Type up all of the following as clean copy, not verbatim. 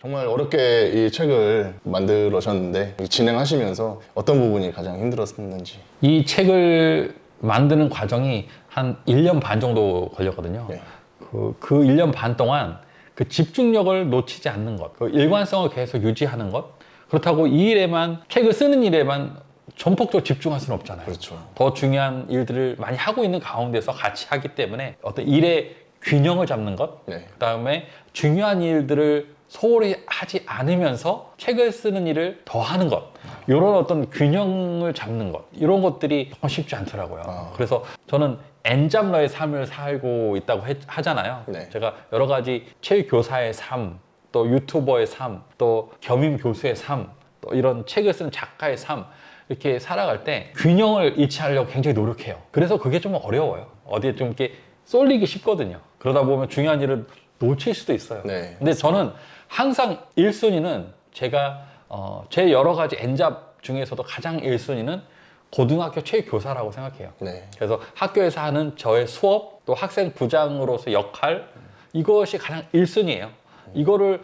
정말 어렵게 이 책을 만들으셨는데 진행하시면서 어떤 부분이 가장 힘들었는지. 이 책을 만드는 과정이 한 1년 반 정도 걸렸거든요. 네. 그 1년 반 동안 그 집중력을 놓치지 않는 것, 그 일관성을 계속 유지하는 것. 그렇다고 이 일에만, 책을 쓰는 일에만 전폭적으로 집중할 수는 없잖아요. 그렇죠. 더 중요한 일들을 많이 하고 있는 가운데서 같이 하기 때문에 어떤 일의 균형을 잡는 것, 네. 그 다음에 중요한 일들을 소홀히 하지 않으면서 책을 쓰는 일을 더 하는 것, 이런 어떤 균형을 잡는 것, 이런 것들이 정말 쉽지 않더라고요. 그래서 저는 N잡러의 삶을 살고 있다고 하잖아요. 네. 제가 여러 가지 체육교사의 삶, 또 유튜버의 삶, 또 겸임 교수의 삶, 또 이런 책을 쓰는 작가의 삶, 이렇게 살아갈 때 균형을 잃지 않으려고 굉장히 노력해요. 그래서 그게 좀 어려워요. 어디에 좀 이렇게 쏠리기 쉽거든요. 그러다 보면 중요한 일을 놓칠 수도 있어요. 네, 근데 저는 항상 1순위는 제가 제 여러 가지 N잡 중에서도 가장 1순위는 고등학교 체육교사라고 생각해요. 네. 그래서 학교에서 하는 저의 수업, 또 학생 부장으로서 역할, 이것이 가장 1순위예요. 이거를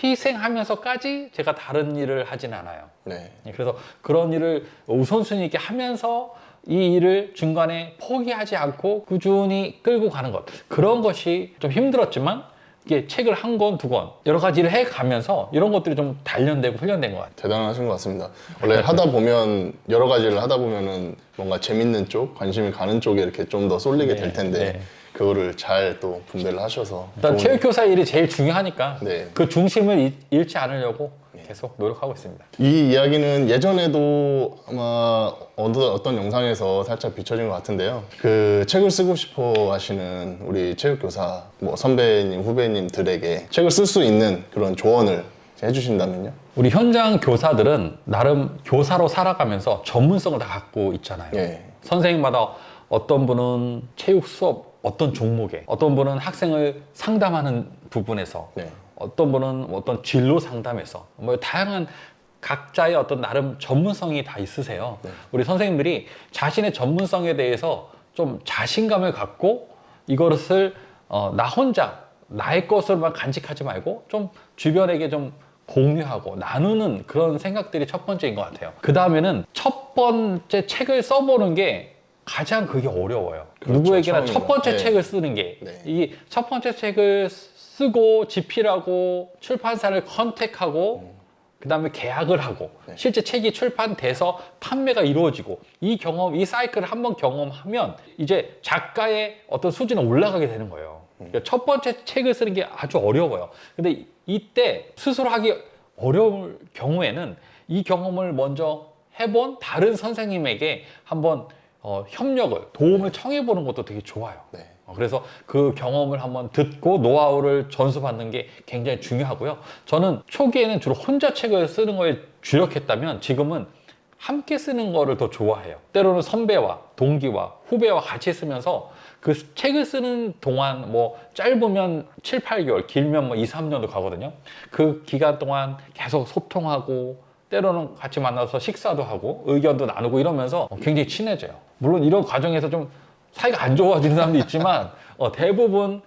희생하면서까지 제가 다른 일을 하진 않아요. 네. 그래서 그런 일을 우선순위 있게 하면서 이 일을 중간에 포기하지 않고 꾸준히 끌고 가는 것, 그런 것이 좀 힘들었지만 이게 책을 한 권, 두 권 여러 가지 일을 해가면서 이런 것들이 좀 단련되고 훈련된 것 같아요. 대단하신 것 같습니다. 원래 하다 보면 여러 가지를 하다 보면은 뭔가 재밌는 쪽, 관심이 가는 쪽에 이렇게 좀 더 쏠리게 될 텐데 네. 그거를 잘 또 분배를 하셔서 일단 체육교사 일이 제일 중요하니까 네. 그 중심을 잃지 않으려고 계속 노력하고 있습니다. 이 이야기는 예전에도 아마 어떤 영상에서 살짝 비춰진 것 같은데요. 그 책을 쓰고 싶어 하시는 우리 체육교사 뭐 선배님, 후배님들에게 책을 쓸 수 있는 그런 조언을 해주신다면요? 우리 현장 교사들은 나름 교사로 살아가면서 전문성을 다 갖고 있잖아요. 예. 선생님마다 어떤 분은 체육 수업 어떤 종목에, 어떤 분은 학생을 상담하는 부분에서, 네. 어떤 분은 어떤 진로 상담에서, 뭐 다양한 각자의 어떤 나름 전문성이 다 있으세요. 우리 선생님들이 자신의 전문성에 대해서 좀 자신감을 갖고 이것을 나 혼자 나의 것으로만 간직하지 말고 좀 주변에게 좀 공유하고 나누는 그런 생각들이 첫 번째인 것 같아요. 그 다음에는 첫 번째 책을 써보는 게 가장 그게 어려워요. 그렇죠, 누구에게나 처음이면. 첫 번째 네. 책을 쓰는 게 네. 이 첫 번째 책을 쓰고 집필하고 출판사를 컨택하고 그 다음에 계약을 하고 실제 책이 출판돼서 판매가 이루어지고 이 경험, 이 사이클을 한번 경험하면 이제 작가의 어떤 수준은 올라가게 되는 거예요. 그러니까 첫 번째 책을 쓰는 게 아주 어려워요. 근데 이때 스스로 하기 어려울 경우에는 이 경험을 먼저 해본 다른 선생님에게 한번 협력을, 도움을 청해보는 것도 되게 좋아요. 네. 그래서 그 경험을 한번 듣고 노하우를 전수받는 게 굉장히 중요하고요. 저는 초기에는 주로 혼자 책을 쓰는 거에 주력했다면 지금은 함께 쓰는 거를 더 좋아해요. 때로는 선배와 동기와 후배와 같이 쓰면서 그 책을 쓰는 동안 뭐 짧으면 7, 8개월, 길면 뭐 2, 3년도 가거든요. 그 기간 동안 계속 소통하고 때로는 같이 만나서 식사도 하고 의견도 나누고 이러면서 굉장히 친해져요. 물론 이런 과정에서 좀 사이가 안 좋아지는 사람도 있지만 대부분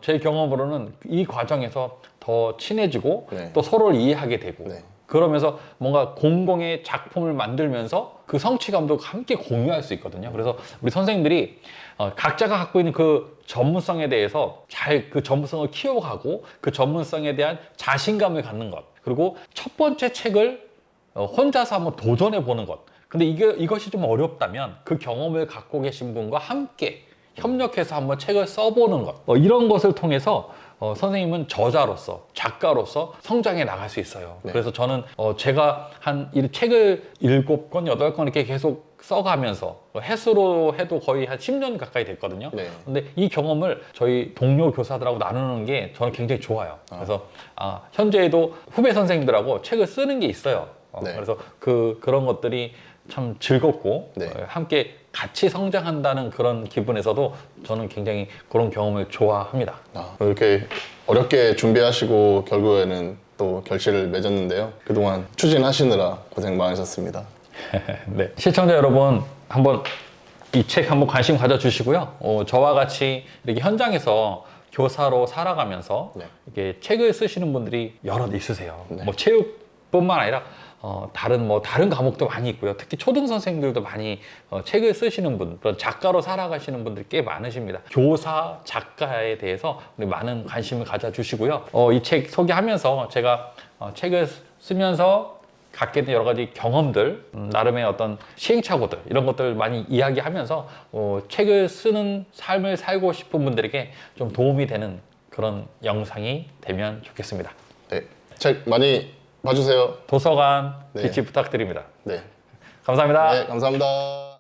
제 경험으로는 이 과정에서 더 친해지고 네. 또 서로를 이해하게 되고 네. 그러면서 뭔가 공공의 작품을 만들면서 그 성취감도 함께 공유할 수 있거든요. 그래서 우리 선생님들이 각자가 갖고 있는 그 전문성에 대해서 잘 그 전문성을 키워가고 그 전문성에 대한 자신감을 갖는 것, 그리고 첫 번째 책을 혼자서 한번 도전해 보는 것. 근데 이것이 좀 어렵다면 그 경험을 갖고 계신 분과 함께 협력해서 한번 책을 써보는 것, 이런 것을 통해서 선생님은 저자로서, 작가로서 성장해 나갈 수 있어요. 네. 그래서 저는 제가 이 책을 7권, 8권 이렇게 계속 써가면서 해수로 해도 거의 한 10년 가까이 됐거든요. 네. 근데 이 경험을 저희 동료 교사들하고 나누는 게 저는 굉장히 좋아요. 그래서 현재에도 후배 선생님들하고 책을 쓰는 게 있어요. 네. 그래서 그런 것들이 참 즐겁고 네. 함께 같이 성장한다는 그런 기분에서도 저는 굉장히 그런 경험을 좋아합니다. 이렇게 어렵게 준비하시고 결국에는 또 결실을 맺었는데요. 그동안 추진하시느라 고생 많으셨습니다. 네. 시청자 여러분, 한번 이 책 한번 관심 가져주시고요. 저와 같이 이렇게 현장에서 교사로 살아가면서 네. 이게 책을 쓰시는 분들이 여럿 있으세요. 네. 뭐 체육뿐만 아니라 다른 과목도 많이 있고요. 특히 초등 선생님들도 많이 책을 쓰시는 분, 그런 작가로 살아가시는 분들이 꽤 많으십니다. 교사, 작가에 대해서 우리 많은 관심을 가져주시고요. 이 책 소개하면서 제가 책을 쓰면서 갖게 된 여러 가지 경험들, 나름의 어떤 시행착오들 이런 것들 많이 이야기하면서 책을 쓰는 삶을 살고 싶은 분들에게 좀 도움이 되는 그런 영상이 되면 좋겠습니다. 네. 책 많이 봐주세요. 도서관 네. 비치 부탁드립니다. 네. 감사합니다. 네, 감사합니다.